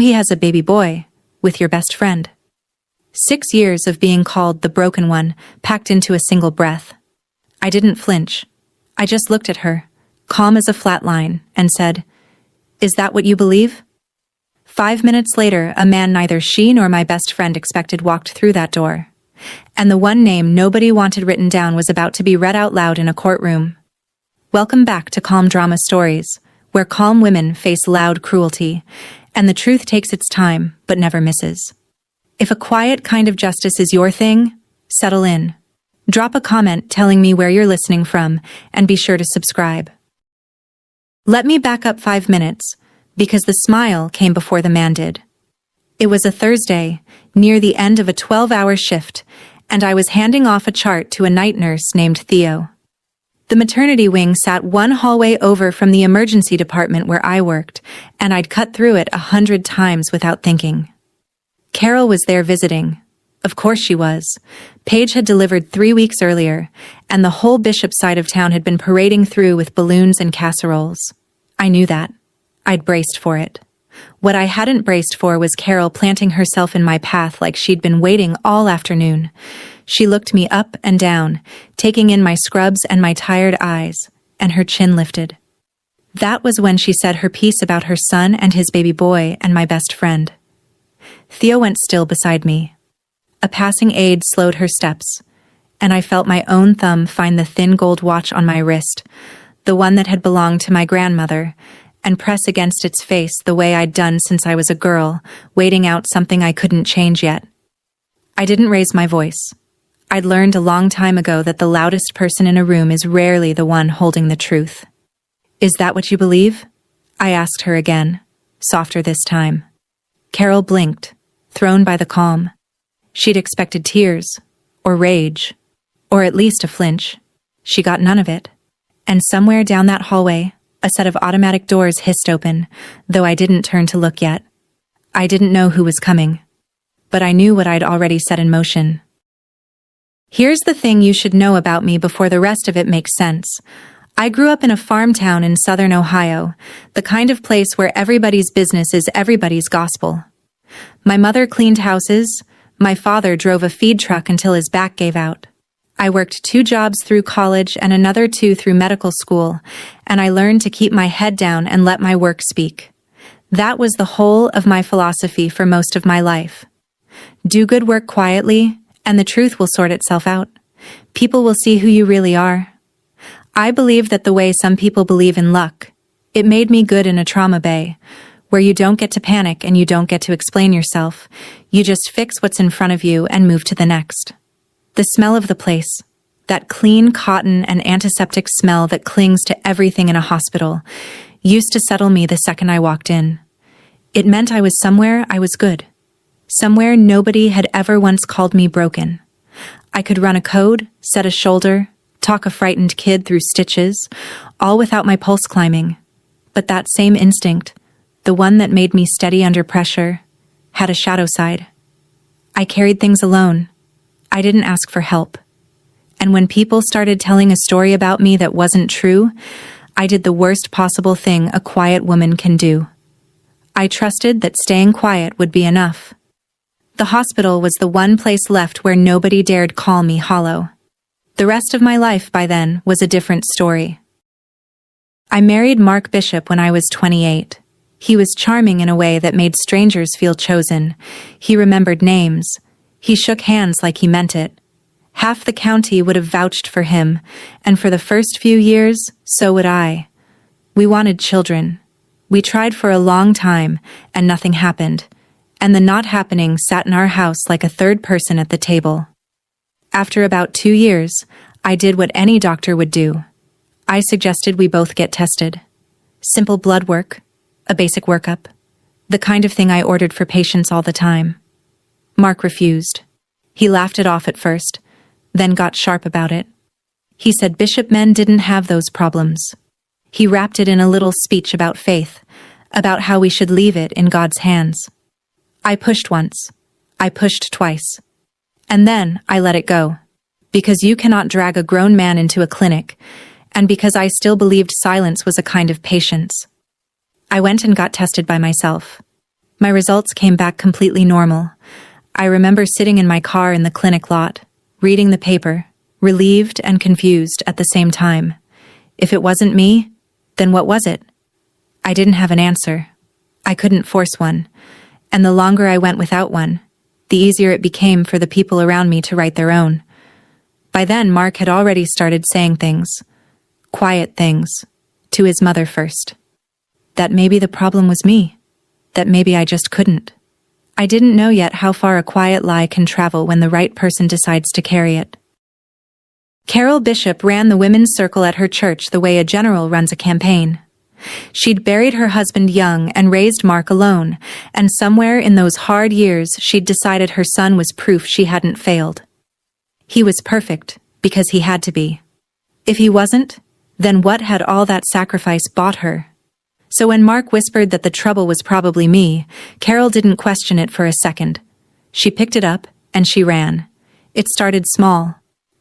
He has a baby boy, with your best friend. 6 years of being called the broken one, packed into a single breath. I didn't flinch. I just looked at her, calm as a flat line, and said, "Is that what you believe?" 5 minutes later, a man neither she nor my best friend expected walked through that door. And the one name nobody wanted written down was about to be read out loud in a courtroom. Welcome back to Calm Drama Stories, where calm women face loud cruelty, and the truth takes its time, but never misses. If a quiet kind of justice is your thing, settle in. Drop a comment telling me where you're listening from, and be sure to subscribe. Let me back up 5 minutes, because the smile came before the man did. It was a Thursday, near the end of a 12-hour shift, and I was handing off a chart to a night nurse named Theo. The maternity wing sat one hallway over from the emergency department where I worked, and I'd cut through it 100 times without thinking. Carol was there visiting. Of course she was. Paige had delivered 3 weeks earlier, and the whole Bishop side of town had been parading through with balloons and casseroles. I knew that. I'd braced for it. What I hadn't braced for was Carol planting herself in my path like she'd been waiting all afternoon. She looked me up and down, taking in my scrubs and my tired eyes, and her chin lifted. That was when she said her piece about her son and his baby boy and my best friend. Theo went still beside me. A passing aide slowed her steps, and I felt my own thumb find the thin gold watch on my wrist, the one that had belonged to my grandmother, and press against its face the way I'd done since I was a girl, waiting out something I couldn't change yet. I didn't raise my voice. I'd learned a long time ago that the loudest person in a room is rarely the one holding the truth. "Is that what you believe?" I asked her again, softer this time. Carol blinked, thrown by the calm. She'd expected tears, or rage, or at least a flinch. She got none of it. And somewhere down that hallway, a set of automatic doors hissed open, though I didn't turn to look yet. I didn't know who was coming, but I knew what I'd already set in motion. Here's the thing you should know about me before the rest of it makes sense. I grew up in a farm town in southern Ohio, the kind of place where everybody's business is everybody's gospel. My mother cleaned houses. My father drove a feed truck until his back gave out. I worked 2 jobs through college and another 2 through medical school, and I learned to keep my head down and let my work speak. That was the whole of my philosophy for most of my life. Do good work quietly, and the truth will sort itself out. People will see who you really are. I believe that the way some people believe in luck, it made me good in a trauma bay, where you don't get to panic and you don't get to explain yourself. You just fix what's in front of you and move to the next. The smell of the place, that clean cotton and antiseptic smell that clings to everything in a hospital, used to settle me the second I walked in. It meant I was somewhere I was good. Somewhere nobody had ever once called me broken. I could run a code, set a shoulder, talk a frightened kid through stitches, all without my pulse climbing. But that same instinct, the one that made me steady under pressure, had a shadow side. I carried things alone. I didn't ask for help. And when people started telling a story about me that wasn't true, I did the worst possible thing a quiet woman can do. I trusted that staying quiet would be enough. The hospital was the one place left where nobody dared call me hollow. The rest of my life by then was a different story. I married Mark Bishop when I was 28. He was charming in a way that made strangers feel chosen. He remembered names. He shook hands like he meant it. Half the county would have vouched for him, and for the first few years, so would I. We wanted children. We tried for a long time, and nothing happened, and the not happening sat in our house like a third person at the table. After about 2 years, I did what any doctor would do. I suggested we both get tested. Simple blood work, a basic workup, the kind of thing I ordered for patients all the time. Mark refused. He laughed it off at first, then got sharp about it. He said Bishop men didn't have those problems. He wrapped it in a little speech about faith, about how we should leave it in God's hands. I pushed once. I pushed twice. And then I let it go. Because you cannot drag a grown man into a clinic, and because I still believed silence was a kind of patience. I went and got tested by myself. My results came back completely normal. I remember sitting in my car in the clinic lot, reading the paper, relieved and confused at the same time. If it wasn't me, then what was it? I didn't have an answer. I couldn't force one. And the longer I went without one, the easier it became for the people around me to write their own. By then, Mark had already started saying things, quiet things, to his mother first. That maybe the problem was me. That maybe I just couldn't. I didn't know yet how far a quiet lie can travel when the right person decides to carry it. Carol Bishop ran the women's circle at her church the way a general runs a campaign. She'd buried her husband young and raised Mark alone, and somewhere in those hard years she'd decided her son was proof she hadn't failed. He was perfect, because he had to be. If he wasn't, then what had all that sacrifice bought her? So when Mark whispered that the trouble was probably me, Carol didn't question it for a second. She picked it up, and she ran. It started small.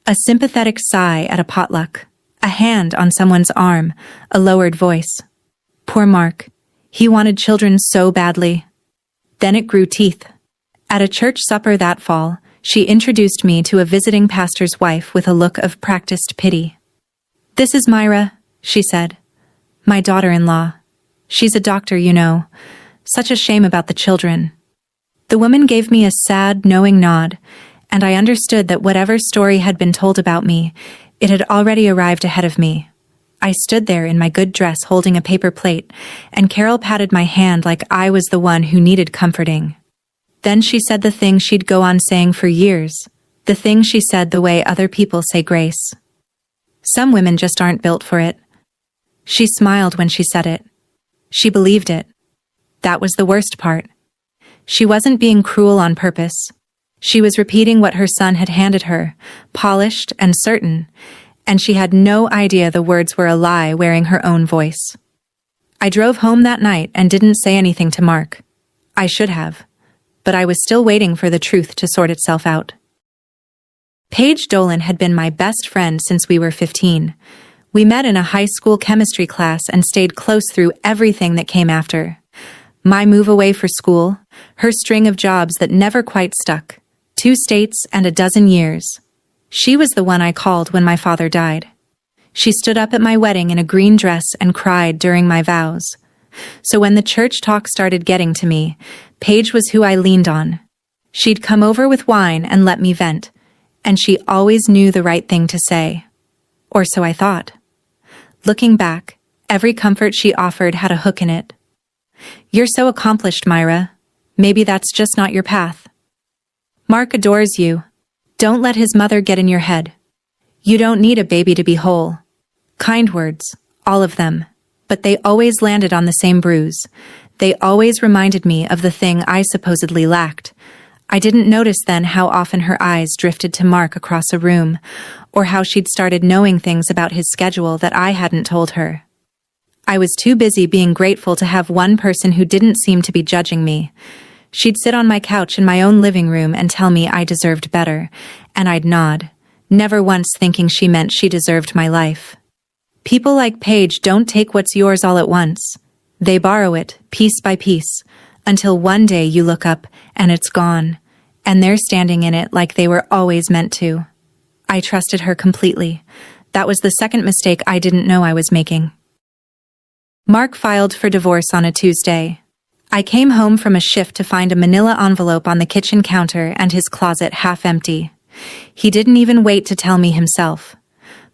A sympathetic sigh at a potluck. A hand on someone's arm. A lowered voice. Poor Mark. He wanted children so badly. Then it grew teeth. At a church supper that fall, she introduced me to a visiting pastor's wife with a look of practiced pity. "This is Myra," she said. "My daughter-in-law. She's a doctor, you know. Such a shame about the children." The woman gave me a sad, knowing nod, and I understood that whatever story had been told about me, it had already arrived ahead of me. I stood there in my good dress holding a paper plate, and Carol patted my hand like I was the one who needed comforting. Then she said the thing she'd go on saying for years, the thing she said the way other people say grace. Some women just aren't built for it. She smiled when she said it. She believed it. That was the worst part. She wasn't being cruel on purpose. She was repeating what her son had handed her, polished and certain, and she had no idea the words were a lie wearing her own voice. I drove home that night and didn't say anything to Mark. I should have, but I was still waiting for the truth to sort itself out. Paige Dolan had been my best friend since we were 15. We met in a high school chemistry class and stayed close through everything that came after. My move away for school, her string of jobs that never quite stuck, 2 states and a dozen years. She was the one I called when my father died. She stood up at my wedding in a green dress and cried during my vows. So when the church talk started getting to me, Paige was who I leaned on. She'd come over with wine and let me vent, and she always knew the right thing to say. Or so I thought. Looking back, every comfort she offered had a hook in it. "You're so accomplished, Myra. Maybe that's just not your path. Mark adores you. Don't let his mother get in your head. You don't need a baby to be whole." Kind words, all of them, but they always landed on the same bruise. They always reminded me of the thing I supposedly lacked. I didn't notice then how often her eyes drifted to Mark across a room, or how she'd started knowing things about his schedule that I hadn't told her. I was too busy being grateful to have one person who didn't seem to be judging me. She'd sit on my couch in my own living room and tell me I deserved better, and I'd nod, never once thinking she meant she deserved my life. People like Paige don't take what's yours all at once. They borrow it, piece by piece, until one day you look up and it's gone, and they're standing in it like they were always meant to. I trusted her completely. That was the second mistake I didn't know I was making. Mark filed for divorce on a Tuesday. I came home from a shift to find a manila envelope on the kitchen counter and his closet half empty. He didn't even wait to tell me himself.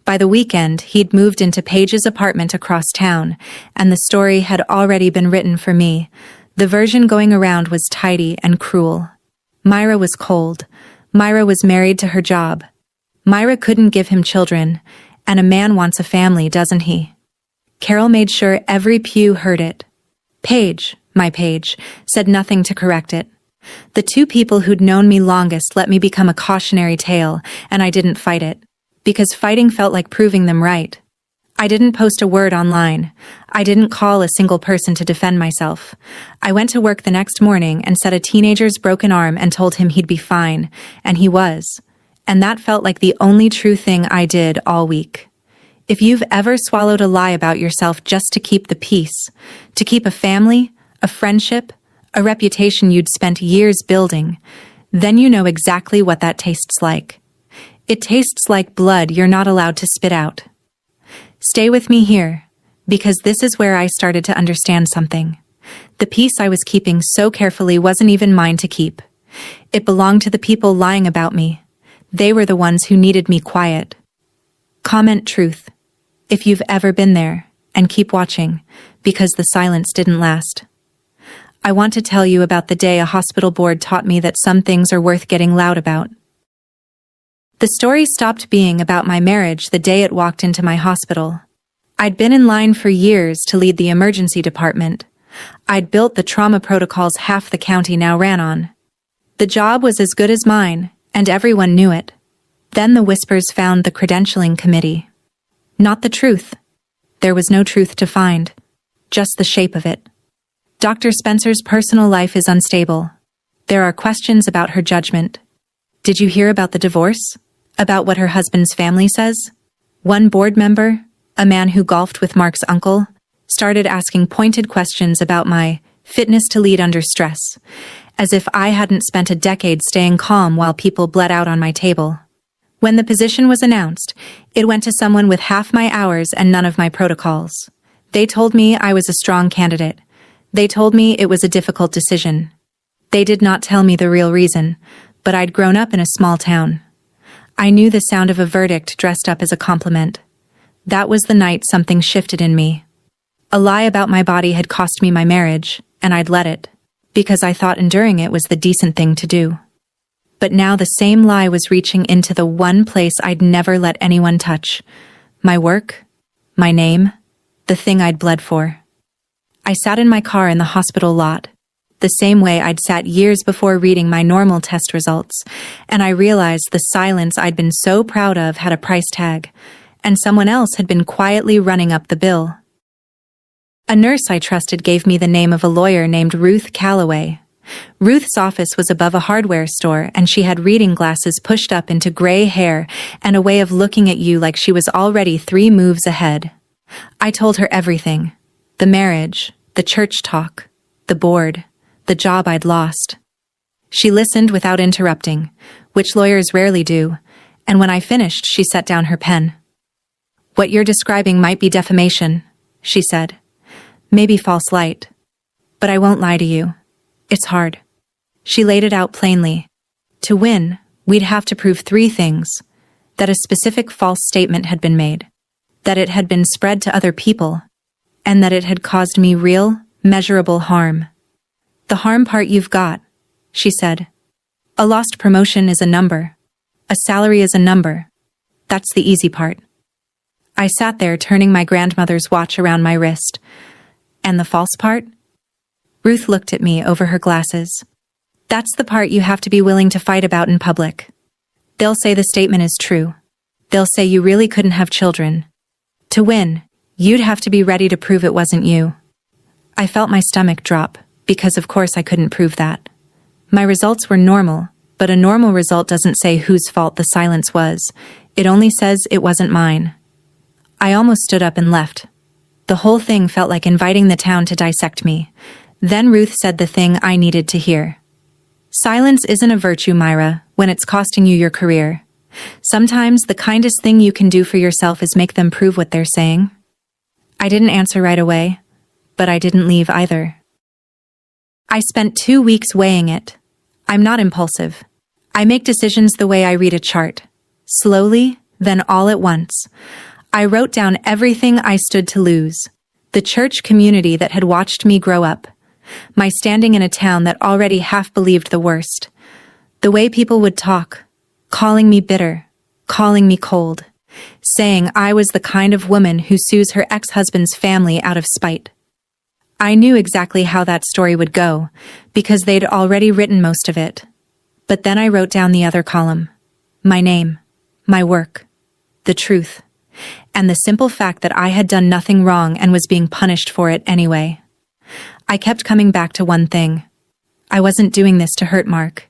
By the weekend, he'd moved into Paige's apartment across town, and the story had already been written for me. The version going around was tidy and cruel. Myra was cold. Myra was married to her job. Myra couldn't give him children, and a man wants a family, doesn't he? Carol made sure every pew heard it. Paige, my Paige, said nothing to correct it. The 2 people who'd known me longest let me become a cautionary tale, and I didn't fight it, because fighting felt like proving them right. I didn't post a word online. I didn't call a single person to defend myself. I went to work the next morning and set a teenager's broken arm and told him he'd be fine, and he was. And that felt like the only true thing I did all week. If you've ever swallowed a lie about yourself just to keep the peace, to keep a family, a friendship, a reputation you'd spent years building, then you know exactly what that tastes like. It tastes like blood you're not allowed to spit out. Stay with me here, because this is where I started to understand something. The peace I was keeping so carefully wasn't even mine to keep. It belonged to the people lying about me. They were the ones who needed me quiet. Comment truth, if you've ever been there, and keep watching, because the silence didn't last. I want to tell you about the day a hospital board taught me that some things are worth getting loud about. The story stopped being about my marriage the day it walked into my hospital. I'd been in line for years to lead the emergency department. I'd built the trauma protocols half the county now ran on. The job was as good as mine, and everyone knew it. Then the whispers found the credentialing committee. Not the truth. There was no truth to find, just the shape of it. Dr. Spencer's personal life is unstable. There are questions about her judgment. Did you hear about the divorce? About what her husband's family says? One board member, a man who golfed with Mark's uncle, started asking pointed questions about my fitness to lead under stress, as if I hadn't spent a decade staying calm while people bled out on my table. When the position was announced, it went to someone with half my hours and none of my protocols. They told me I was a strong candidate. They told me it was a difficult decision. They did not tell me the real reason, but I'd grown up in a small town. I knew the sound of a verdict dressed up as a compliment. That was the night something shifted in me. A lie about my body had cost me my marriage, and I'd let it, because I thought enduring it was the decent thing to do. But now the same lie was reaching into the one place I'd never let anyone touch. My work, my name, the thing I'd bled for. I sat in my car in the hospital lot, the same way I'd sat years before reading my normal test results, and I realized the silence I'd been so proud of had a price tag, and someone else had been quietly running up the bill. A nurse I trusted gave me the name of a lawyer named Ruth Calloway. Ruth's office was above a hardware store, and she had reading glasses pushed up into gray hair and a way of looking at you like she was already 3 moves ahead. I told her everything. The marriage, the church talk, the board, the job I'd lost. She listened without interrupting, which lawyers rarely do, and when I finished, she set down her pen. "What you're describing might be defamation," she said. "Maybe false light. But I won't lie to you. It's hard." She laid it out plainly. To win, we'd have to prove 3 things: that a specific false statement had been made, that it had been spread to other people, and that it had caused me real, measurable harm. "The harm part you've got," she said. "A lost promotion is a number. A salary is a number. That's the easy part." I sat there turning my grandmother's watch around my wrist. "And the false part?" Ruth looked at me over her glasses. "That's the part you have to be willing to fight about in public. They'll say the statement is true. They'll say you really couldn't have children. To win, you'd have to be ready to prove it wasn't you." I felt my stomach drop, because of course I couldn't prove that. My results were normal, but a normal result doesn't say whose fault the silence was. It only says it wasn't mine. I almost stood up and left. The whole thing felt like inviting the town to dissect me. Then Ruth said the thing I needed to hear. "Silence isn't a virtue, Myra, when it's costing you your career. Sometimes the kindest thing you can do for yourself is make them prove what they're saying." I didn't answer right away, but I didn't leave either. I spent 2 weeks weighing it. I'm not impulsive. I make decisions the way I read a chart. Slowly, then all at once. I wrote down everything I stood to lose. The church community that had watched me grow up. My standing in a town that already half believed the worst. The way people would talk, calling me bitter, calling me cold, saying I was the kind of woman who sues her ex-husband's family out of spite. I knew exactly how that story would go, because they'd already written most of it. But then I wrote down the other column. My name, my work, the truth, and the simple fact that I had done nothing wrong and was being punished for it anyway. I kept coming back to one thing. I wasn't doing this to hurt Mark.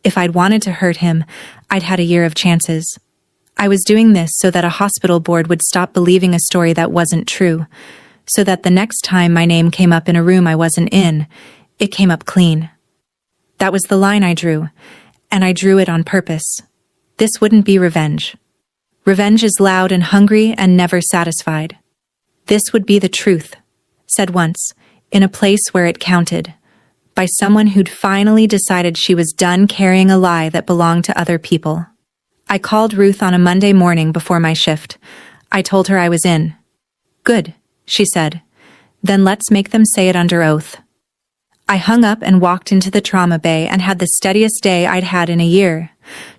If I'd wanted to hurt him, I'd had a year of chances. I was doing this so that a hospital board would stop believing a story that wasn't true, so that the next time my name came up in a room I wasn't in, It came up clean. That was the line I drew, and I drew it on purpose. This wouldn't be revenge. Revenge is loud and hungry and never satisfied. This would be the truth, said once, in a place where it counted, by someone who'd finally decided she was done carrying a lie that belonged to other people. I called Ruth on a Monday morning before my shift. I told her I was in. Good, she said. Then let's make them say it under oath. I hung up and walked into the trauma bay and had the steadiest day I'd had in a year.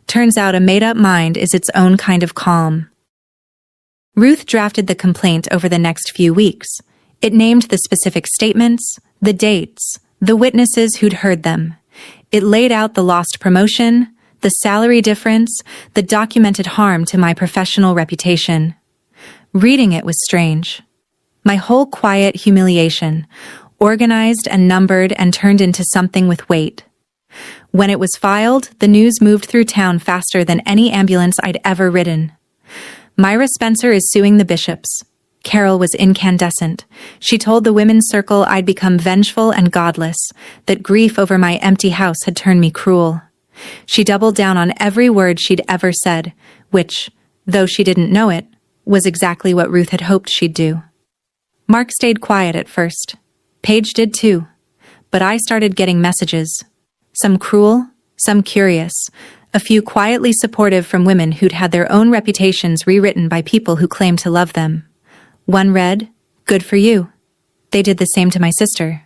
Turns out a made-up mind is its own kind of calm. Ruth drafted the complaint over the next few weeks. It named the specific statements, the dates, the witnesses who'd heard them. It laid out the lost promotion, the salary difference, the documented harm to my professional reputation. Reading it was strange. My whole quiet humiliation, organized and numbered and turned into something with weight. When it was filed, the news moved through town faster than any ambulance I'd ever ridden. Myra Spencer is suing the bishops. Carol was incandescent. She told the women's circle I'd become vengeful and godless, that grief over my empty house had turned me cruel. She doubled down on every word she'd ever said, which, though she didn't know it, was exactly what Ruth had hoped she'd do. Mark stayed quiet at first. Paige did too. But I started getting messages. Some cruel, some curious, a few quietly supportive from women who'd had their own reputations rewritten by people who claimed to love them. One read, "Good for you." They did the same to my sister.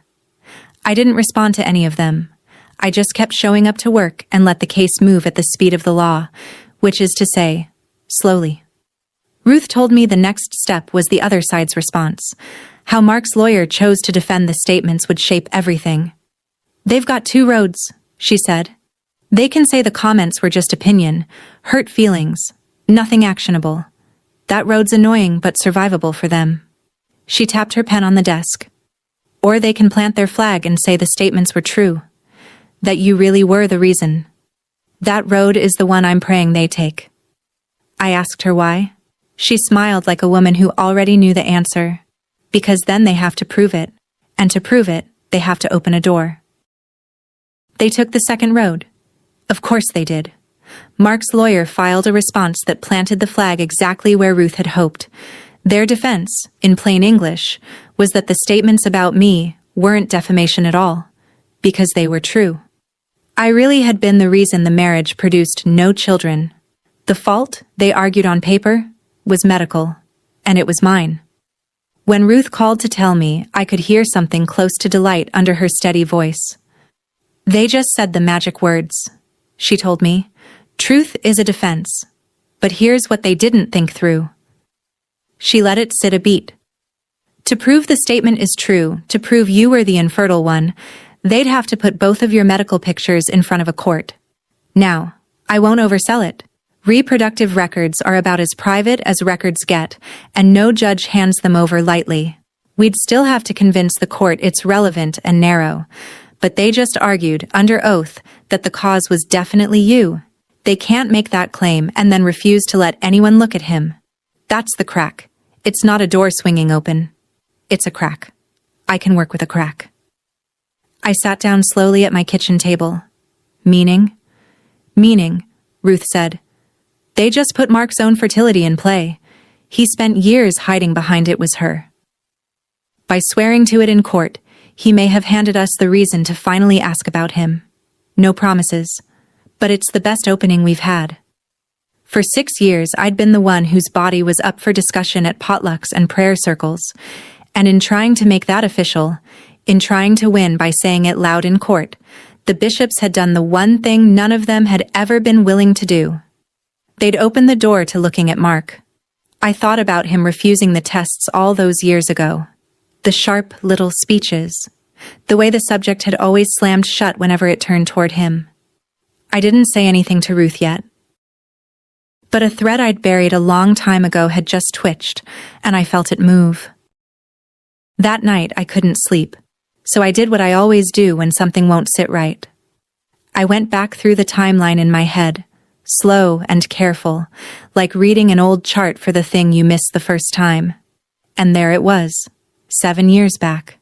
I didn't respond to any of them. I just kept showing up to work and let the case move at the speed of the law, which is to say, slowly. Ruth told me the next step was the other side's response. How Mark's lawyer chose to defend the statements would shape everything. They've got two roads, she said. They can say the comments were just opinion, hurt feelings, nothing actionable. That road's annoying but survivable for them. She tapped her pen on the desk. Or they can plant their flag and say the statements were true. That you really were the reason. That road is the one I'm praying they take. I asked her why. She smiled like a woman who already knew the answer. Because then they have to prove it. And to prove it, they have to open a door. They took the second road. Of course they did. Mark's lawyer filed a response that planted the flag exactly where Ruth had hoped. Their defense, in plain English, was that the statements about me weren't defamation at all, because they were true. I really had been the reason the marriage produced no children. The fault, they argued on paper, was medical, and it was mine. When Ruth called to tell me, I could hear something close to delight under her steady voice. They just said the magic words, she told me. Truth is a defense. But here's what they didn't think through. She let it sit a beat. To prove the statement is true, to prove you were the infertile one, they'd have to put both of your medical pictures in front of a court. Now, I won't oversell it. Reproductive records are about as private as records get, and no judge hands them over lightly. We'd still have to convince the court it's relevant and narrow. But they just argued, under oath, that the cause was definitely you. They can't make that claim and then refuse to let anyone look at him. That's the crack. It's not a door swinging open. It's a crack. I can work with a crack. I sat down slowly at my kitchen table. Meaning? Meaning, Ruth said. They just put Mark's own fertility in play. He spent years hiding behind it was her. By swearing to it in court, he may have handed us the reason to finally ask about him. No promises, but it's the best opening we've had. For 6 years, I'd been the one whose body was up for discussion at potlucks and prayer circles, and in trying to make that official, in trying to win by saying it loud in court, the bishops had done the one thing none of them had ever been willing to do. They'd opened the door to looking at Mark. I thought about him refusing the tests all those years ago. The sharp little speeches. The way the subject had always slammed shut whenever it turned toward him. I didn't say anything to Ruth yet. But a thread I'd buried a long time ago had just twitched, and I felt it move. That night I couldn't sleep, so I did what I always do when something won't sit right. I went back through the timeline in my head, slow and careful, like reading an old chart for the thing you missed the first time. And there it was, 7 years back.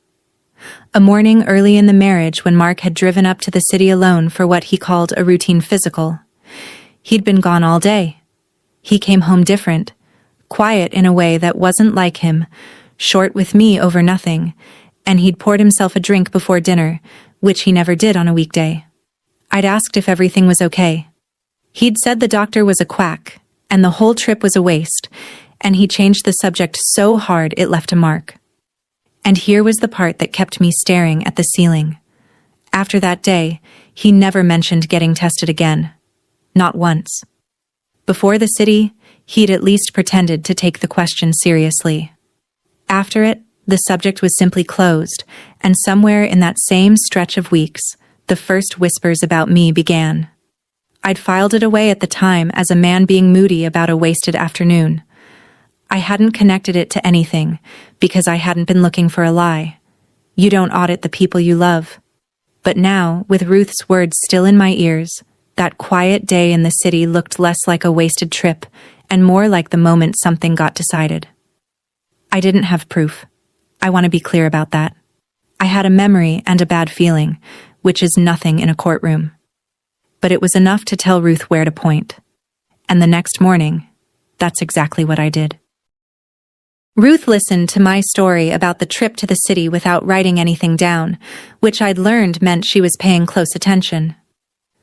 A morning early in the marriage when Mark had driven up to the city alone for what he called a routine physical. He'd been gone all day. He came home different, quiet in a way that wasn't like him, short with me over nothing, and he'd poured himself a drink before dinner, which he never did on a weekday. I'd asked if everything was okay. He'd said the doctor was a quack, and the whole trip was a waste, and he changed the subject so hard it left a mark. And here was the part that kept me staring at the ceiling. After that day, he never mentioned getting tested again. Not once. Before the city, he'd at least pretended to take the question seriously. After it, the subject was simply closed, and somewhere in that same stretch of weeks, the first whispers about me began. I'd filed it away at the time as a man being moody about a wasted afternoon. I hadn't connected it to anything, because I hadn't been looking for a lie. You don't audit the people you love. But now, with Ruth's words still in my ears, that quiet day in the city looked less like a wasted trip and more like the moment something got decided. I didn't have proof. I want to be clear about that. I had a memory and a bad feeling, which is nothing in a courtroom. But it was enough to tell Ruth where to point. And the next morning, that's exactly what I did. Ruth listened to my story about the trip to the city without writing anything down, which I'd learned meant she was paying close attention.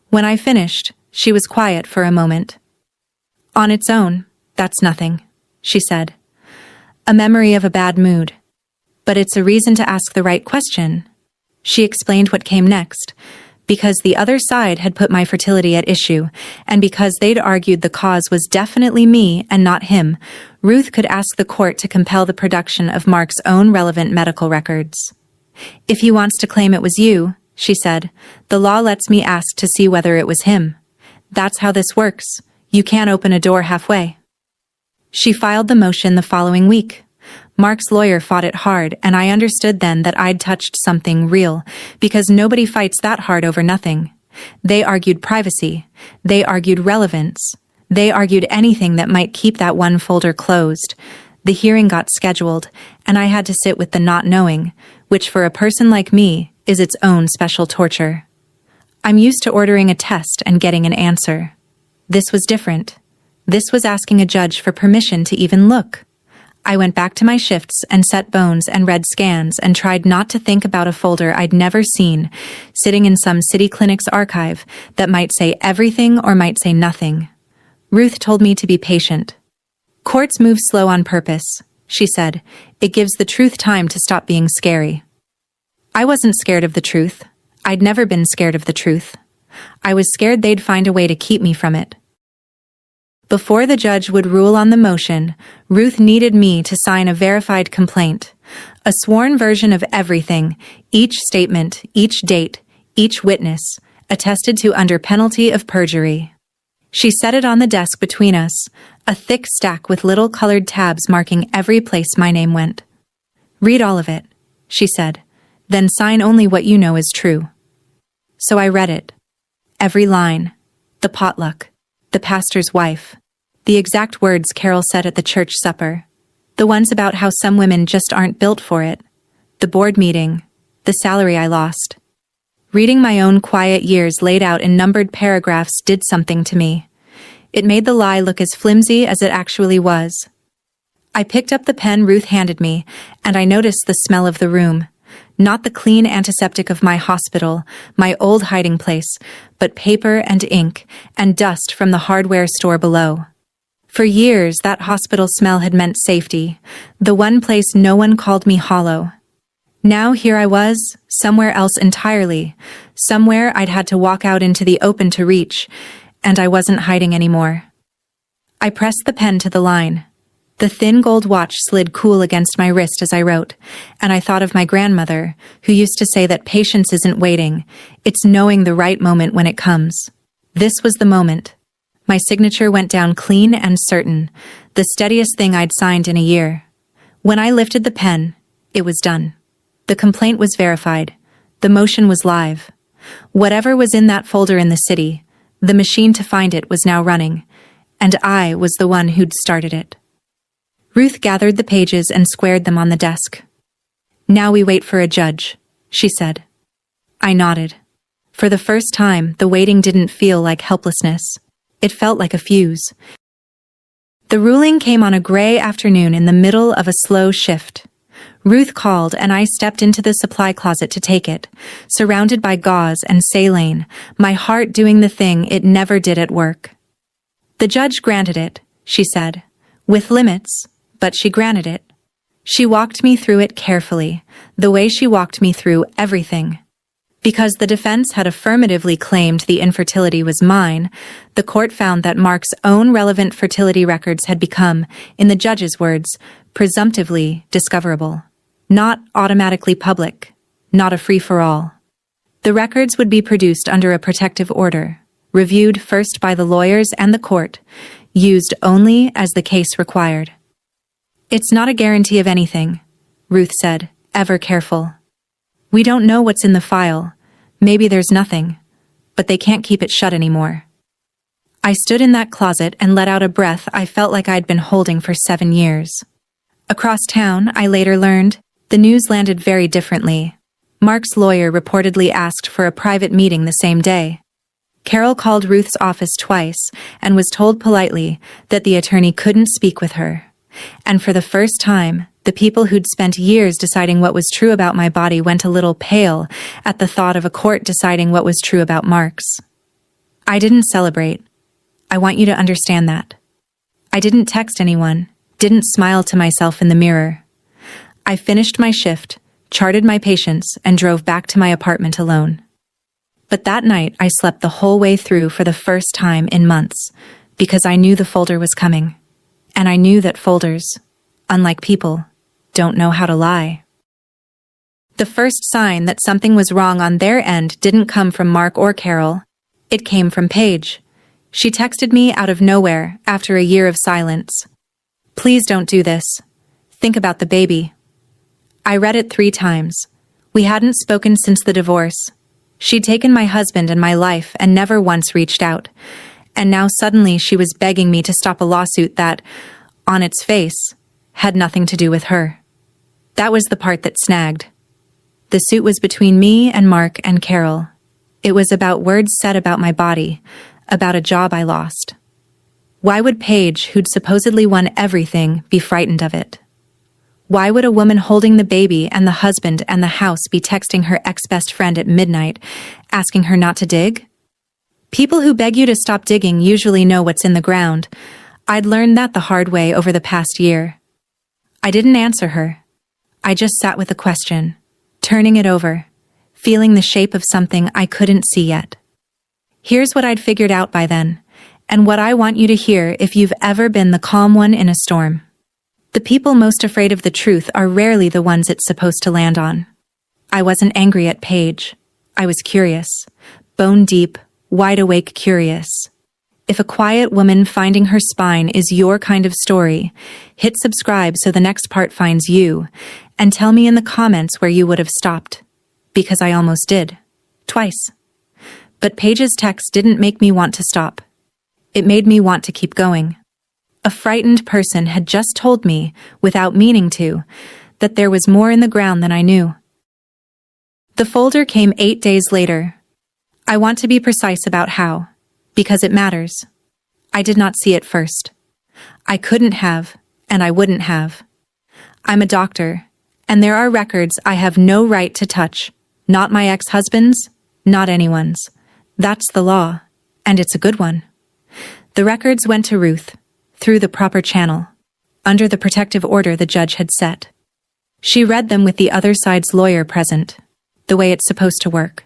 When I finished, she was quiet for a moment. On its own, that's nothing, she said. A memory of a bad mood. But it's a reason to ask the right question. She explained what came next. Because the other side had put my fertility at issue, and because they'd argued the cause was definitely me and not him, Ruth could ask the court to compel the production of Mark's own relevant medical records. If he wants to claim it was you, she said, the law lets me ask to see whether it was him. That's how this works. You can't open a door halfway. She filed the motion the following week. Mark's lawyer fought it hard, and I understood then that I'd touched something real, because nobody fights that hard over nothing. They argued privacy. They argued relevance. They argued anything that might keep that one folder closed. The hearing got scheduled, and I had to sit with the not knowing, which for a person like me is its own special torture. I'm used to ordering a test and getting an answer. This was different. This was asking a judge for permission to even look. I went back to my shifts and set bones and read scans and tried not to think about a folder I'd never seen, sitting in some city clinic's archive that might say everything or might say nothing. Ruth told me to be patient. Courts move slow on purpose, she said. It gives the truth time to stop being scary. I wasn't scared of the truth. I'd never been scared of the truth. I was scared they'd find a way to keep me from it. Before the judge would rule on the motion, Ruth needed me to sign a verified complaint, a sworn version of everything, each statement, each date, each witness, attested to under penalty of perjury. She set it on the desk between us, a thick stack with little colored tabs marking every place my name went. Read all of it, she said, then sign only what you know is true. So I read it. Every line. The potluck. The pastor's wife. The exact words Carol said at the church supper. The ones about how some women just aren't built for it. The board meeting. The salary I lost. Reading my own quiet years laid out in numbered paragraphs did something to me. It made the lie look as flimsy as it actually was. I picked up the pen Ruth handed me, and I noticed the smell of the room. Not the clean antiseptic of my hospital, my old hiding place, but paper and ink, and dust from the hardware store below. For years, that hospital smell had meant safety, the one place no one called me hollow. Now here I was, somewhere else entirely, somewhere I'd had to walk out into the open to reach, and I wasn't hiding anymore. I pressed the pen to the line. The thin gold watch slid cool against my wrist as I wrote, and I thought of my grandmother, who used to say that patience isn't waiting, it's knowing the right moment when it comes. This was the moment. My signature went down clean and certain, the steadiest thing I'd signed in a year. When I lifted the pen, it was done. The complaint was verified. The motion was live. Whatever was in that folder in the city, the machine to find it was now running, and I was the one who'd started it. Ruth gathered the pages and squared them on the desk. Now we wait for a judge, she said. I nodded. For the first time, the waiting didn't feel like helplessness. It felt like a fuse. The ruling came on a gray afternoon in the middle of a slow shift. Ruth called and I stepped into the supply closet to take it, surrounded by gauze and saline, my heart doing the thing it never did at work. The judge granted it, she said, with limits, but she granted it. She walked me through it carefully, the way she walked me through everything. Because the defense had affirmatively claimed the infertility was mine, the court found that Mark's own relevant fertility records had become, in the judge's words, presumptively discoverable. Not automatically public, not a free-for-all. The records would be produced under a protective order, reviewed first by the lawyers and the court, used only as the case required. It's not a guarantee of anything, Ruth said, ever careful. We don't know what's in the file. Maybe there's nothing, but they can't keep it shut anymore. I stood in that closet and let out a breath I felt like I'd been holding for 7 years. Across town, I later learned, the news landed very differently. Mark's lawyer reportedly asked for a private meeting the same day. Carol called Ruth's office twice and was told politely that the attorney couldn't speak with her. And for the first time, the people who'd spent years deciding what was true about my body went a little pale at the thought of a court deciding what was true about Mark's. I didn't celebrate. I want you to understand that. I didn't text anyone, didn't smile to myself in the mirror. I finished my shift, charted my patients, and drove back to my apartment alone. But that night, I slept the whole way through for the first time in months, because I knew the folder was coming. And I knew that folders, unlike people, don't know how to lie. The first sign that something was wrong on their end didn't come from Mark or Carol. It came from Paige. She texted me out of nowhere after a year of silence. Please don't do this. Think about the baby. I read it 3 times. We hadn't spoken since the divorce. She'd taken my husband and my life and never once reached out. And now suddenly she was begging me to stop a lawsuit that, on its face, had nothing to do with her. That was the part that snagged. The suit was between me and Mark and Carol. It was about words said about my body, about a job I lost. Why would Paige, who'd supposedly won everything, be frightened of it? Why would a woman holding the baby and the husband and the house be texting her ex-best friend at midnight, asking her not to dig? People who beg you to stop digging usually know what's in the ground. I'd learned that the hard way over the past year. I didn't answer her. I just sat with the question, turning it over, feeling the shape of something I couldn't see yet. Here's what I'd figured out by then, and what I want you to hear if you've ever been the calm one in a storm. The people most afraid of the truth are rarely the ones it's supposed to land on. I wasn't angry at Paige. I was curious, bone deep, wide awake curious. If a quiet woman finding her spine is your kind of story, hit subscribe so the next part finds you, and tell me in the comments where you would have stopped. Because I almost did. Twice. But Paige's text didn't make me want to stop. It made me want to keep going. A frightened person had just told me, without meaning to, that there was more in the ground than I knew. The folder came 8 days later. I want to be precise about how, because it matters. I did not see it first. I couldn't have, and I wouldn't have. I'm a doctor, and there are records I have no right to touch. Not my ex-husband's, not anyone's. That's the law, and it's a good one. The records went to Ruth, through the proper channel, under the protective order the judge had set. She read them with the other side's lawyer present, the way it's supposed to work.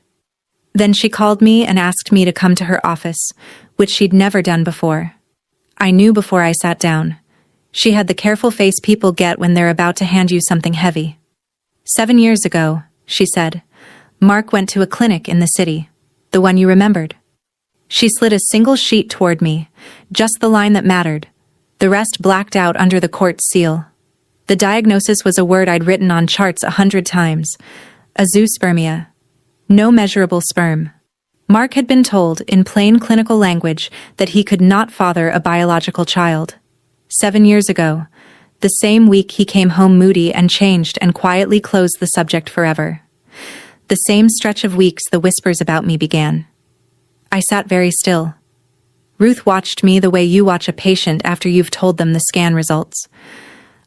Then she called me and asked me to come to her office, which she'd never done before. I knew before I sat down. She had the careful face people get when they're about to hand you something heavy. 7 years ago, she said, Mark went to a clinic in the city, the one you remembered. She slid a single sheet toward me, just the line that mattered, the rest blacked out under the court's seal. The diagnosis was a word I'd written on charts 100 times, azoospermia. No measurable sperm. Mark had been told, in plain clinical language, that he could not father a biological child. 7 years ago, the same week he came home moody and changed and quietly closed the subject forever. The same stretch of weeks the whispers about me began. I sat very still. Ruth watched me the way you watch a patient after you've told them the scan results.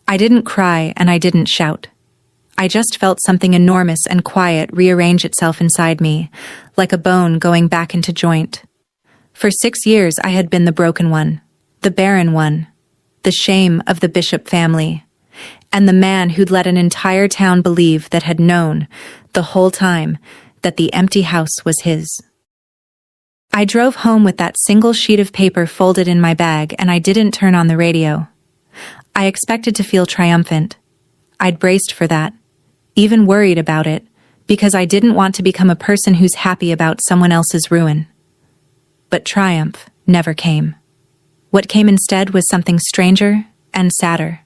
I didn't cry and I didn't shout. I just felt something enormous and quiet rearrange itself inside me, like a bone going back into joint. For 6 years I had been the broken one, the barren one, the shame of the Bishop family, and the man who'd let an entire town believe that had known, the whole time, that the empty house was his. I drove home with that single sheet of paper folded in my bag and I didn't turn on the radio. I expected to feel triumphant. I'd braced for that, even worried about it, because I didn't want to become a person who's happy about someone else's ruin. But triumph never came. What came instead was something stranger and sadder.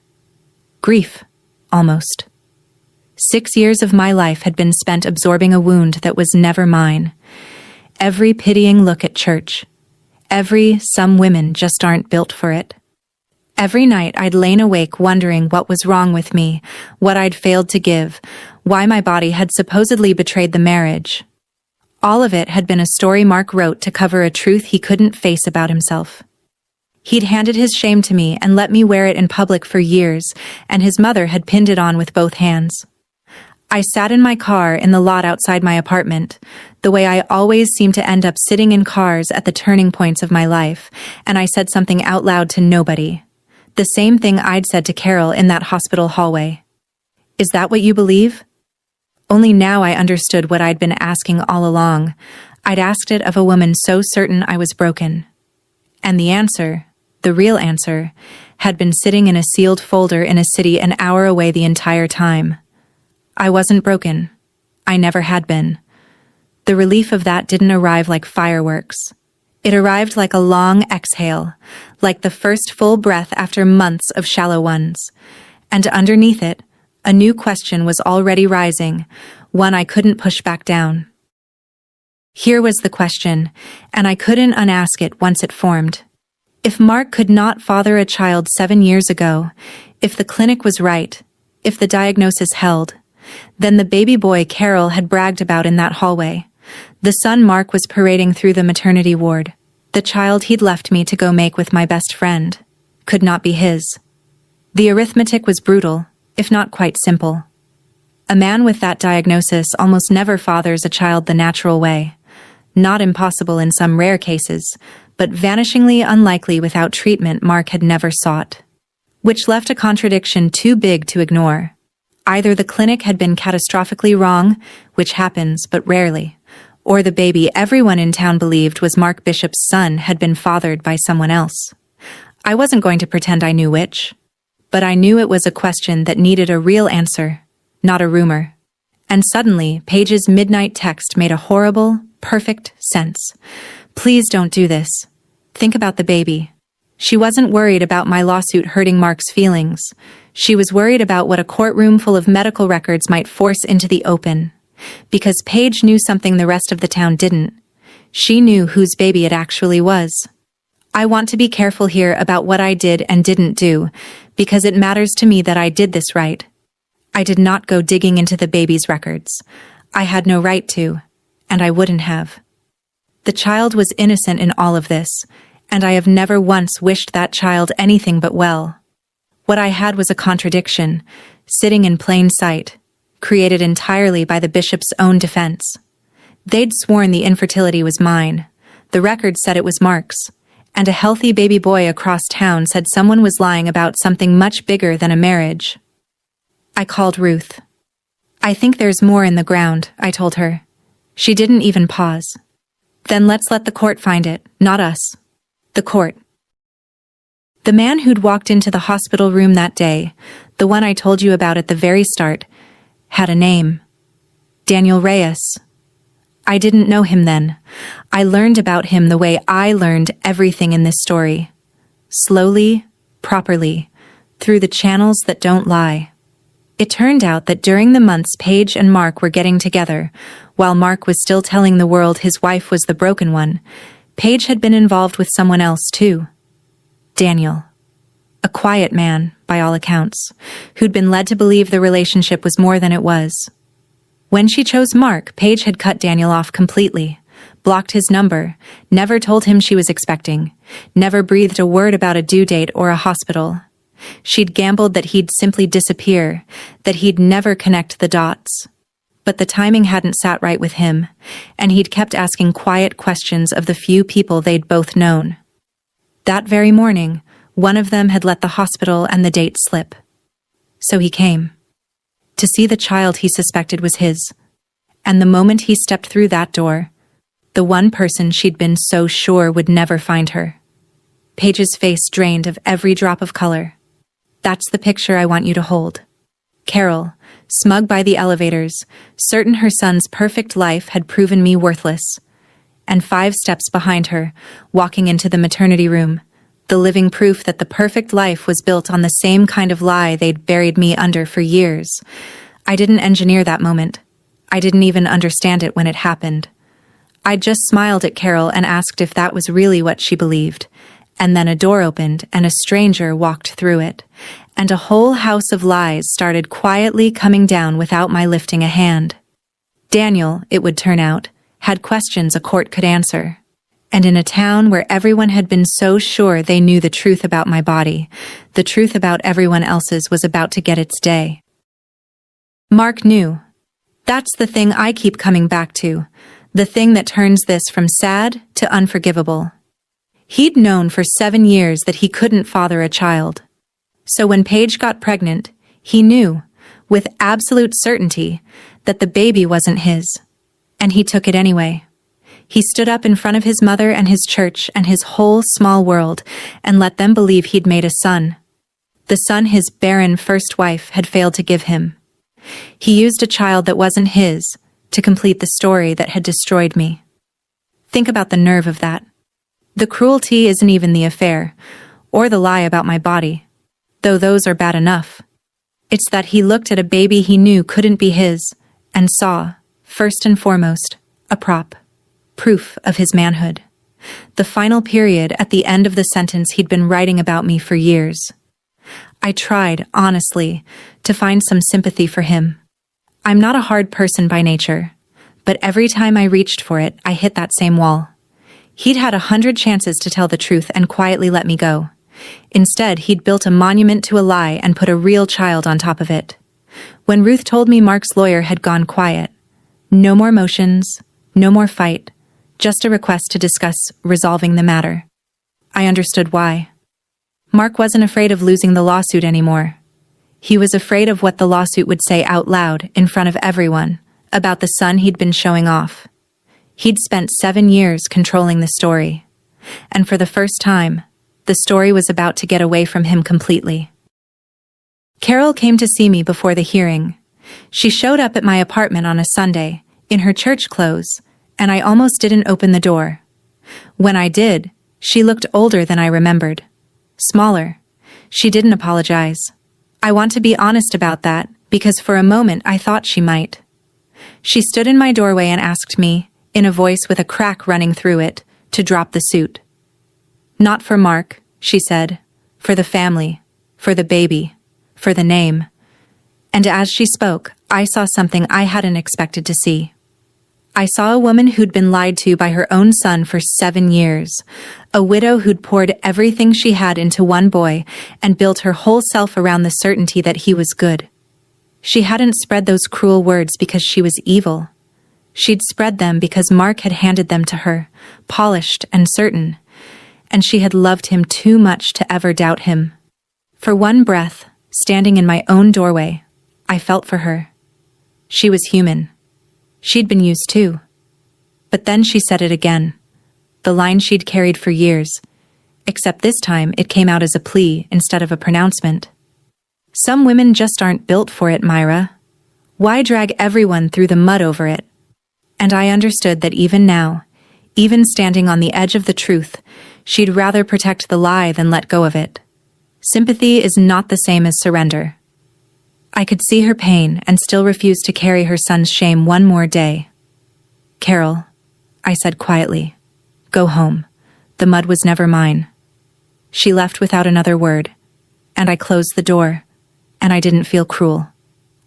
Grief, almost. 6 years of my life had been spent absorbing a wound that was never mine. Every pitying look at church. Every "some women just aren't built for it." Every night I'd lain awake wondering what was wrong with me, what I'd failed to give, why my body had supposedly betrayed the marriage. All of it had been a story Mark wrote to cover a truth he couldn't face about himself. He'd handed his shame to me and let me wear it in public for years, and his mother had pinned it on with both hands. I sat in my car in the lot outside my apartment, the way I always seem to end up sitting in cars at the turning points of my life, and I said something out loud to nobody. The same thing I'd said to Carol in that hospital hallway. "Is that what you believe?" Only now I understood what I'd been asking all along. I'd asked it of a woman so certain I was broken. And the answer, the real answer, had been sitting in a sealed folder in a city an hour away the entire time. I wasn't broken. I never had been. The relief of that didn't arrive like fireworks. It arrived like a long exhale, like the first full breath after months of shallow ones. And underneath it, a new question was already rising, one I couldn't push back down. Here was the question, and I couldn't unask it once it formed. If Mark could not father a child 7 years ago, if the clinic was right, if the diagnosis held, then the baby boy Carol had bragged about in that hallway, the son Mark was parading through the maternity ward, the child he'd left me to go make with my best friend, could not be his. The arithmetic was brutal, if not quite simple. A man with that diagnosis almost never fathers a child the natural way. Not impossible in some rare cases, but vanishingly unlikely without treatment Mark had never sought. Which left a contradiction too big to ignore. Either the clinic had been catastrophically wrong, which happens but rarely, or the baby everyone in town believed was Mark Bishop's son had been fathered by someone else. I wasn't going to pretend I knew which, but I knew it was a question that needed a real answer, not a rumor. And suddenly, Paige's midnight text made a horrible, perfect sense. "Please don't do this. Think about the baby." She wasn't worried about my lawsuit hurting Mark's feelings. She was worried about what a courtroom full of medical records might force into the open. Because Paige knew something the rest of the town didn't. She knew whose baby it actually was. I want to be careful here about what I did and didn't do, because it matters to me that I did this right. I did not go digging into the baby's records. I had no right to, and I wouldn't have. The child was innocent in all of this, and I have never once wished that child anything but well. What I had was a contradiction, sitting in plain sight, created entirely by the bishop's own defense. They'd sworn the infertility was mine. The record said it was Mark's, and a healthy baby boy across town said someone was lying about something much bigger than a marriage. I called Ruth. "I think there's more in the ground," I told her. She didn't even pause. "Then let's let the court find it, not us." The court. The man who'd walked into the hospital room that day, the one I told you about at the very start, had a name. Daniel Reyes. I didn't know him then. I learned about him the way I learned everything in this story. Slowly, properly, through the channels that don't lie. It turned out that during the months Paige and Mark were getting together, while Mark was still telling the world his wife was the broken one, Paige had been involved with someone else too. Daniel. A quiet man, by all accounts, who'd been led to believe the relationship was more than it was. When she chose Mark, Paige had cut Daniel off completely, blocked his number, never told him she was expecting, never breathed a word about a due date or a hospital. She'd gambled that he'd simply disappear, that he'd never connect the dots. But the timing hadn't sat right with him, and he'd kept asking quiet questions of the few people they'd both known. That very morning, one of them had let the hospital and the date slip. So he came. To see the child he suspected was his. And the moment he stepped through that door, the one person she'd been so sure would never find her. Paige's face drained of every drop of color. That's the picture I want you to hold. Carol, smug by the elevators, certain her son's perfect life had proven me worthless. And 5 steps behind her, walking into the maternity room, the living proof that the perfect life was built on the same kind of lie they'd buried me under for years. I didn't engineer that moment. I didn't even understand it when it happened. I just smiled at Carol and asked if that was really what she believed. And then a door opened and a stranger walked through it. And a whole house of lies started quietly coming down without my lifting a hand. Daniel, it would turn out, had questions a court could answer. And in a town where everyone had been so sure they knew the truth about my body, the truth about everyone else's was about to get its day. Mark knew. That's the thing I keep coming back to, the thing that turns this from sad to unforgivable. He'd known for 7 years that he couldn't father a child. So when Paige got pregnant, he knew, with absolute certainty, that the baby wasn't his. And he took it anyway. He stood up in front of his mother and his church and his whole small world and let them believe he'd made a son. The son his barren first wife had failed to give him. He used a child that wasn't his to complete the story that had destroyed me. Think about the nerve of that. The cruelty isn't even the affair, or the lie about my body, though those are bad enough. It's that he looked at a baby he knew couldn't be his, and saw, first and foremost, a prop. Proof of his manhood. The final period at the end of the sentence he'd been writing about me for years. I tried, honestly, to find some sympathy for him. I'm not a hard person by nature, but every time I reached for it, I hit that same wall. He'd had 100 chances to tell the truth and quietly let me go. Instead, he'd built a monument to a lie and put a real child on top of it. When Ruth told me Mark's lawyer had gone quiet, no more motions, no more fight, just a request to discuss resolving the matter. I understood why. Mark wasn't afraid of losing the lawsuit anymore. He was afraid of what the lawsuit would say out loud in front of everyone about the son he'd been showing off. He'd spent 7 years controlling the story. And for the first time, the story was about to get away from him completely. Carol came to see me before the hearing. She showed up at my apartment on a Sunday, in her church clothes, and I almost didn't open the door. When I did, she looked older than I remembered. Smaller. She didn't apologize. I want to be honest about that, because for a moment I thought she might. She stood in my doorway and asked me, in a voice with a crack running through it, to drop the suit. Not for Mark, she said. For the family. For the baby. For the name. And as she spoke, I saw something I hadn't expected to see. I saw a woman who'd been lied to by her own son for 7 years, a widow who'd poured everything she had into one boy and built her whole self around the certainty that he was good. She hadn't spread those cruel words because she was evil. She'd spread them because Mark had handed them to her, polished and certain, and she had loved him too much to ever doubt him. For one breath, standing in my own doorway, I felt for her. She was human. She'd been used too. But then she said it again, the line she'd carried for years, except this time it came out as a plea instead of a pronouncement. Some women just aren't built for it, Myra. Why drag everyone through the mud over it? And I understood that even now, even standing on the edge of the truth, she'd rather protect the lie than let go of it. Sympathy is not the same as surrender. I could see her pain and still refused to carry her son's shame one more day. Carol, I said quietly, go home. The mud was never mine. She left without another word, and I closed the door, and I didn't feel cruel.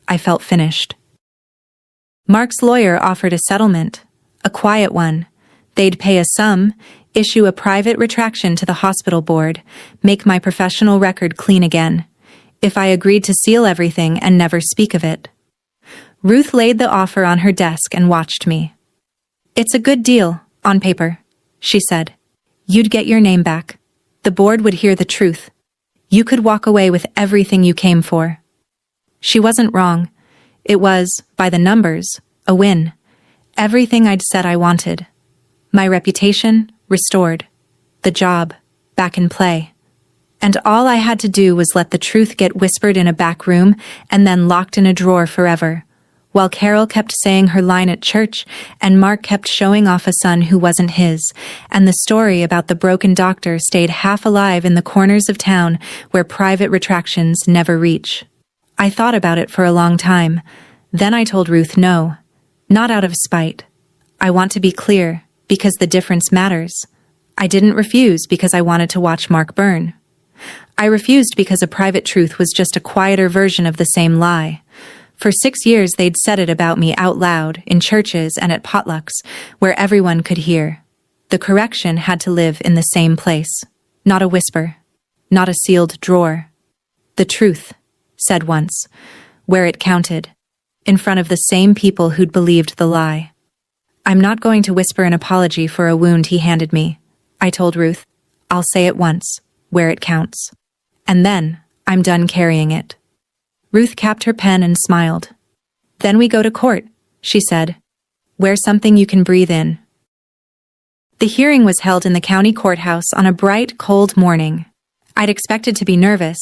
I felt finished. Mark's lawyer offered a settlement, a quiet one. They'd pay a sum, issue a private retraction to the hospital board, make my professional record clean again, if I agreed to seal everything and never speak of it. Ruth laid the offer on her desk and watched me. "It's a good deal, on paper," she said. "You'd get your name back. The board would hear the truth. You could walk away with everything you came for." She wasn't wrong. It was, by the numbers, a win. Everything I'd said I wanted. My reputation, restored. The job, back in play. And all I had to do was let the truth get whispered in a back room and then locked in a drawer forever, while Carol kept saying her line at church and Mark kept showing off a son who wasn't his, and the story about the broken doctor stayed half alive in the corners of town where private retractions never reach. I thought about it for a long time. Then I told Ruth no, not out of spite. I want to be clear, because the difference matters. I didn't refuse because I wanted to watch Mark burn. I refused because a private truth was just a quieter version of the same lie. For 6 years they'd said it about me out loud, in churches and at potlucks, where everyone could hear. The correction had to live in the same place. Not a whisper. Not a sealed drawer. The truth, said once, where it counted, in front of the same people who'd believed the lie. "I'm not going to whisper an apology for a wound he handed me," I told Ruth. "I'll say it once, where it counts. And then, I'm done carrying it." Ruth capped her pen and smiled. "Then we go to court," she said. "Wear something you can breathe in." The hearing was held in the county courthouse on a bright, cold morning. I'd expected to be nervous.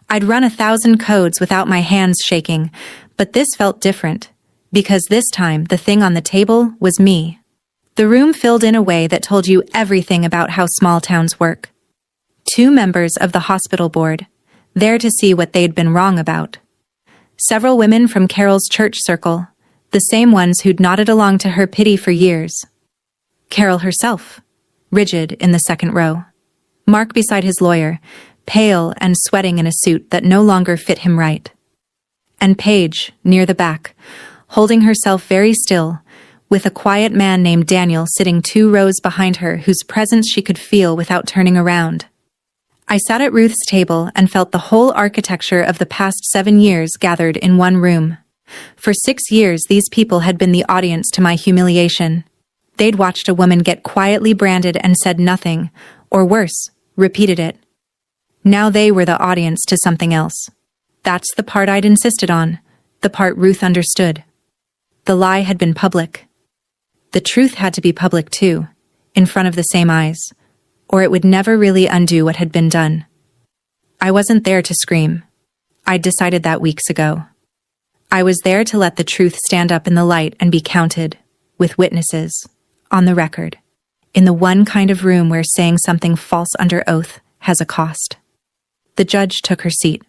I'd run 1,000 codes without my hands shaking, but this felt different, because this time the thing on the table was me. The room filled in a way that told you everything about how small towns work. 2 members of the hospital board, there to see what they'd been wrong about. Several women from Carol's church circle, the same ones who'd nodded along to her pity for years. Carol herself, rigid in the second row. Mark beside his lawyer, pale and sweating in a suit that no longer fit him right. And Paige, near the back, holding herself very still, with a quiet man named Daniel sitting 2 rows behind her whose presence she could feel without turning around. I sat at Ruth's table and felt the whole architecture of the past 7 years gathered in one room. For 6 years, these people had been the audience to my humiliation. They'd watched a woman get quietly branded and said nothing, or worse, repeated it. Now they were the audience to something else. That's the part I'd insisted on, the part Ruth understood. The lie had been public. The truth had to be public too, in front of the same eyes, or it would never really undo what had been done. I wasn't there to scream. I'd decided that weeks ago. I was there to let the truth stand up in the light and be counted, with witnesses, on the record, in the one kind of room where saying something false under oath has a cost. The judge took her seat.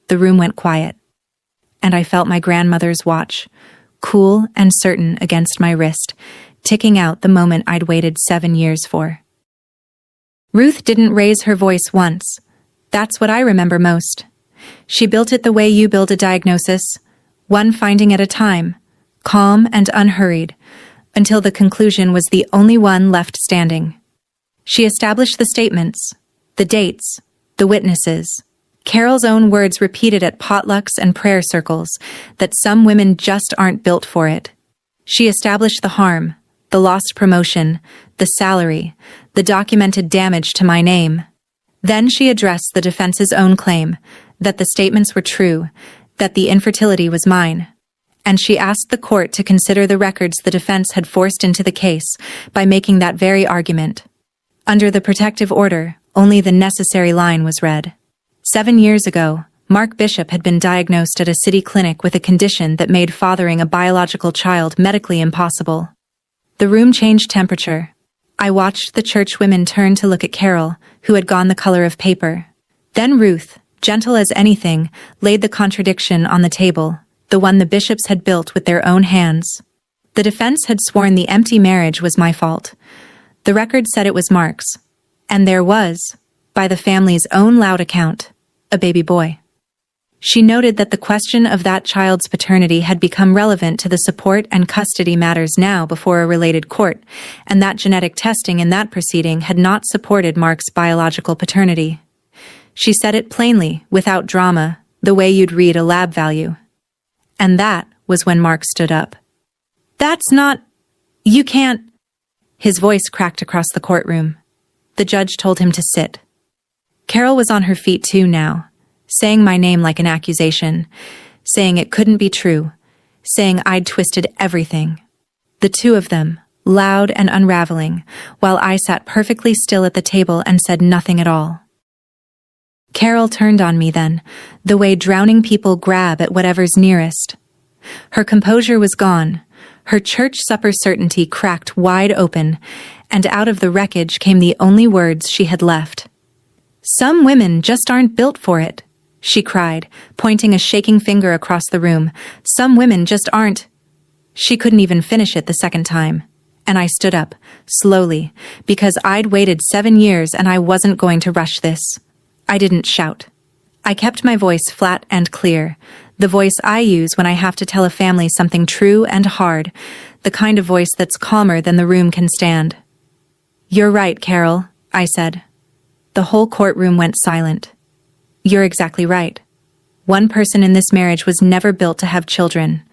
The room went quiet, and I felt my grandmother's watch, cool and certain against my wrist, ticking out the moment I'd waited 7 years for. Ruth didn't raise her voice once. That's what I remember most. She built it the way you build a diagnosis, one finding at a time, calm and unhurried, until the conclusion was the only one left standing. She established the statements, the dates, the witnesses, Carol's own words repeated at potlucks and prayer circles, that some women just aren't built for it. She established the harm, the lost promotion, the salary, the documented damage to my name. Then she addressed the defense's own claim, that the statements were true, that the infertility was mine. And she asked the court to consider the records the defense had forced into the case by making that very argument. Under the protective order, only the necessary line was read. 7 years ago, Mark Bishop had been diagnosed at a city clinic with a condition that made fathering a biological child medically impossible. The room changed temperature. I watched the church women turn to look at Carol, who had gone the color of paper. Then Ruth, gentle as anything, laid the contradiction on the table, the one the bishops had built with their own hands. The defense had sworn the empty marriage was my fault. The record said it was Mark's. And there was, by the family's own loud account, a baby boy. She noted that the question of that child's paternity had become relevant to the support and custody matters now before a related court, and that genetic testing in that proceeding had not supported Mark's biological paternity. She said it plainly, without drama, the way you'd read a lab value. And that was when Mark stood up. "That's not... You can't..." His voice cracked across the courtroom. The judge told him to sit. Carol was on her feet too now, saying my name like an accusation, saying it couldn't be true, saying I'd twisted everything. The two of them, loud and unraveling, while I sat perfectly still at the table and said nothing at all. Carol turned on me then, the way drowning people grab at whatever's nearest. Her composure was gone, her church supper certainty cracked wide open, and out of the wreckage came the only words she had left. "Some women just aren't built for it," she cried, pointing a shaking finger across the room. "Some women just aren't..." She couldn't even finish it the second time, and I stood up, slowly, because I'd waited 7 years and I wasn't going to rush this. I didn't shout. I kept my voice flat and clear, the voice I use when I have to tell a family something true and hard, the kind of voice that's calmer than the room can stand. "You're right, Carol," I said. The whole courtroom went silent. "You're exactly right. One person in this marriage was never built to have children."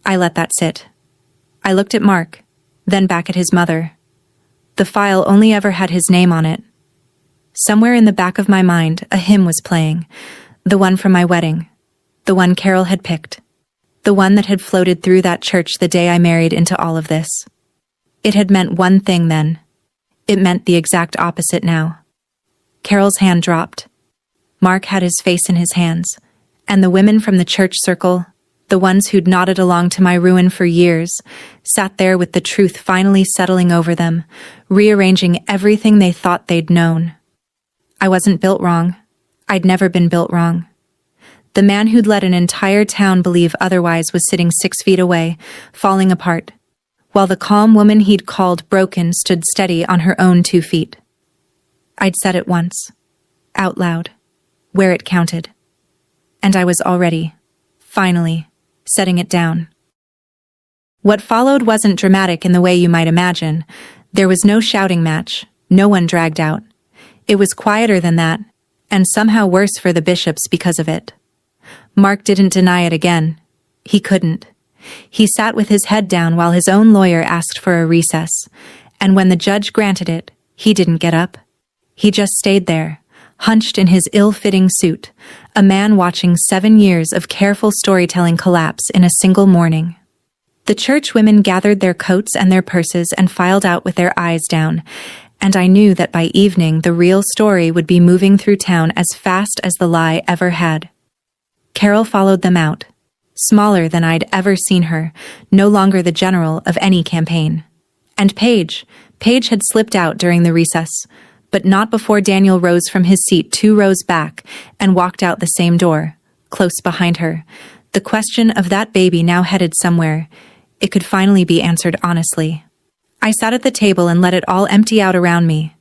I let that sit. I looked at Mark, then back at his mother. The file only ever had his name on it. Somewhere in the back of my mind, a hymn was playing, the one from my wedding, the one Carol had picked, the one that had floated through that church the day I married into all of this. It had meant one thing then. It meant the exact opposite now. Carol's hand dropped. Mark had his face in his hands, and the women from the church circle, the ones who'd nodded along to my ruin for years, sat there with the truth finally settling over them, rearranging everything they thought they'd known. I wasn't built wrong. I'd never been built wrong. The man who'd let an entire town believe otherwise was sitting 6 feet away, falling apart, while the calm woman he'd called broken stood steady on her own 2 feet. I'd said it once, out loud, where it counted. And I was already, finally, setting it down. What followed wasn't dramatic in the way you might imagine. There was no shouting match, no one dragged out. It was quieter than that, and somehow worse for the bishops because of it. Mark didn't deny it again. He couldn't. He sat with his head down while his own lawyer asked for a recess, and when the judge granted it, he didn't get up. He just stayed there, hunched in his ill-fitting suit, a man watching 7 years of careful storytelling collapse in a single morning. The church women gathered their coats and their purses and filed out with their eyes down, and I knew that by evening the real story would be moving through town as fast as the lie ever had. Carol followed them out, smaller than I'd ever seen her, no longer the general of any campaign. And Paige had slipped out during the recess, but not before Daniel rose from his seat 2 rows back and walked out the same door, close behind her. The question of that baby now headed somewhere. It could finally be answered honestly. I sat at the table and let it all empty out around me.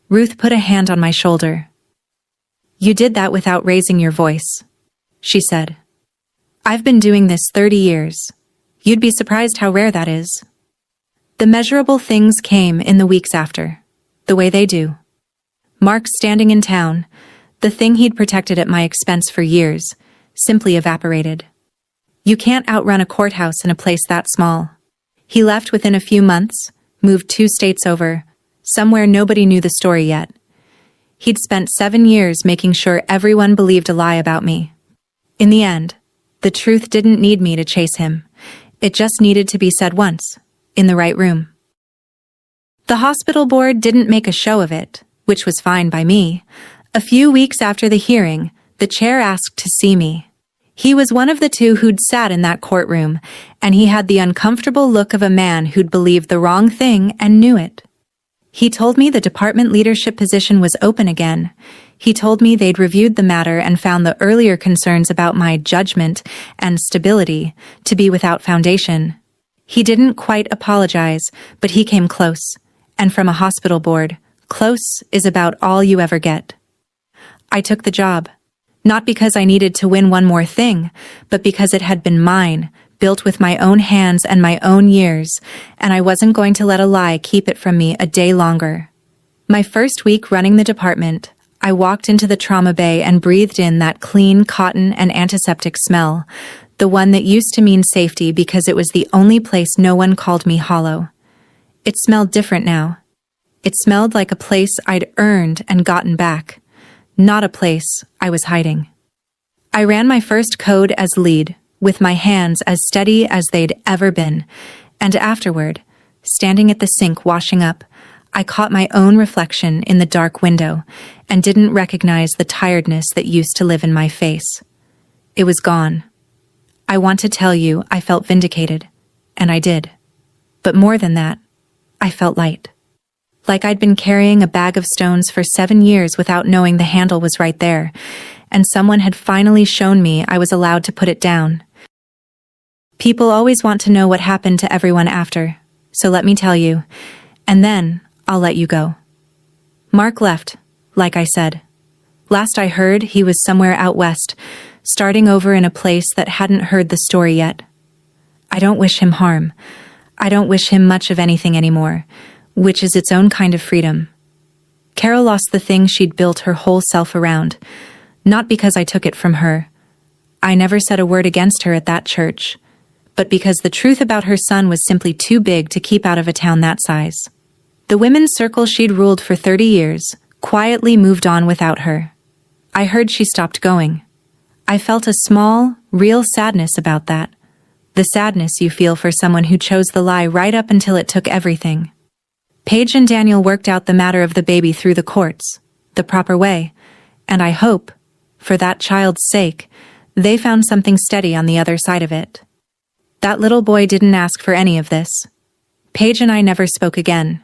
Ruth put a hand on my shoulder. "You did that without raising your voice," she said. "I've been doing this 30 years. You'd be surprised how rare that is." The measurable things came in the weeks after, the way they do. Mark standing in town, the thing he'd protected at my expense for years, simply evaporated. You can't outrun a courthouse in a place that small. He left within a few months, moved 2 states over, somewhere nobody knew the story yet. He'd spent 7 years making sure everyone believed a lie about me. In the end, the truth didn't need me to chase him. It just needed to be said once, in the right room. The hospital board didn't make a show of it, which was fine by me. A few weeks after the hearing, the chair asked to see me. He was one of the 2 who'd sat in that courtroom, and he had the uncomfortable look of a man who'd believed the wrong thing and knew it. He told me the department leadership position was open again. He told me they'd reviewed the matter and found the earlier concerns about my judgment and stability to be without foundation. He didn't quite apologize, but he came close. And from a hospital board, close is about all you ever get. I took the job. Not because I needed to win one more thing, but because it had been mine, built with my own hands and my own years, and I wasn't going to let a lie keep it from me a day longer. My first week running the department, I walked into the trauma bay and breathed in that clean cotton and antiseptic smell, the one that used to mean safety because it was the only place no one called me hollow. It smelled different now. It smelled like a place I'd earned and gotten back, not a place I was hiding. I ran my first code as lead, with my hands as steady as they'd ever been, and afterward, standing at the sink washing up, I caught my own reflection in the dark window and didn't recognize the tiredness that used to live in my face. It was gone. I want to tell you I felt vindicated, and I did. But more than that, I felt light. Like I'd been carrying a bag of stones for 7 years without knowing the handle was right there, and someone had finally shown me I was allowed to put it down. People always want to know what happened to everyone after, so let me tell you, and then I'll let you go. Mark left, like I said. Last I heard, he was somewhere out west, starting over in a place that hadn't heard the story yet. I don't wish him harm. I don't wish him much of anything anymore, which is its own kind of freedom. Carol lost the thing she'd built her whole self around, not because I took it from her. I never said a word against her at that church, but because the truth about her son was simply too big to keep out of a town that size. The women's circle she'd ruled for 30 years quietly moved on without her. I heard she stopped going. I felt a small, real sadness about that. The sadness you feel for someone who chose the lie right up until it took everything. Paige and Daniel worked out the matter of the baby through the courts, the proper way, and I hope, for that child's sake, they found something steady on the other side of it. That little boy didn't ask for any of this. Paige and I never spoke again.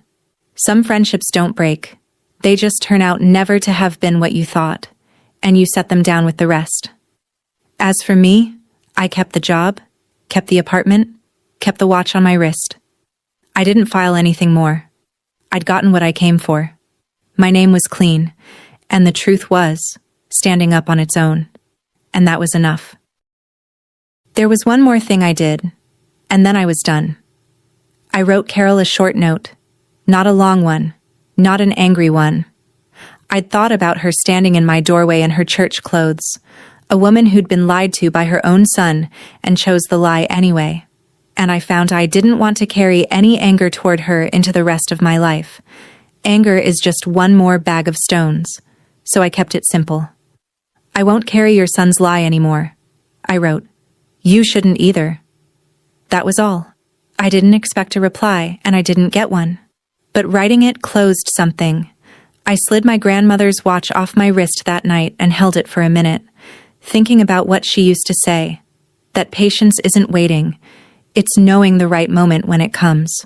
Some friendships don't break. They just turn out never to have been what you thought, and you set them down with the rest. As for me, I kept the job, kept the apartment, kept the watch on my wrist. I didn't file anything more. I'd gotten what I came for. My name was clean, and the truth was standing up on its own, and that was enough. There was one more thing I did, and then I was done. I wrote Carol a short note, not a long one, not an angry one. I'd thought about her standing in my doorway in her church clothes, a woman who'd been lied to by her own son and chose the lie anyway. And I found I didn't want to carry any anger toward her into the rest of my life. Anger is just one more bag of stones, so I kept it simple. I won't carry your son's lie anymore, I wrote. You shouldn't either. That was all. I didn't expect a reply, and I didn't get one. But writing it closed something. I slid my grandmother's watch off my wrist that night and held it for a minute, thinking about what she used to say, that patience isn't waiting, it's knowing the right moment when it comes.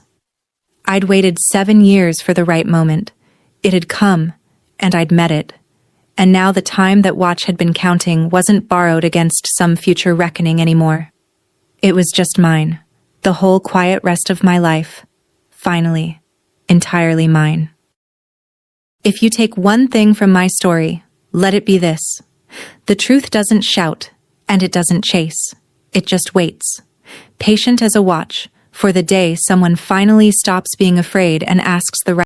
I'd waited 7 years for the right moment. It had come, and I'd met it. And now the time that watch had been counting wasn't borrowed against some future reckoning anymore. It was just mine, the whole quiet rest of my life, finally, entirely mine. If you take one thing from my story, let it be this. The truth doesn't shout, and it doesn't chase. It just waits, patient as a watch, for the day someone finally stops being afraid and asks the right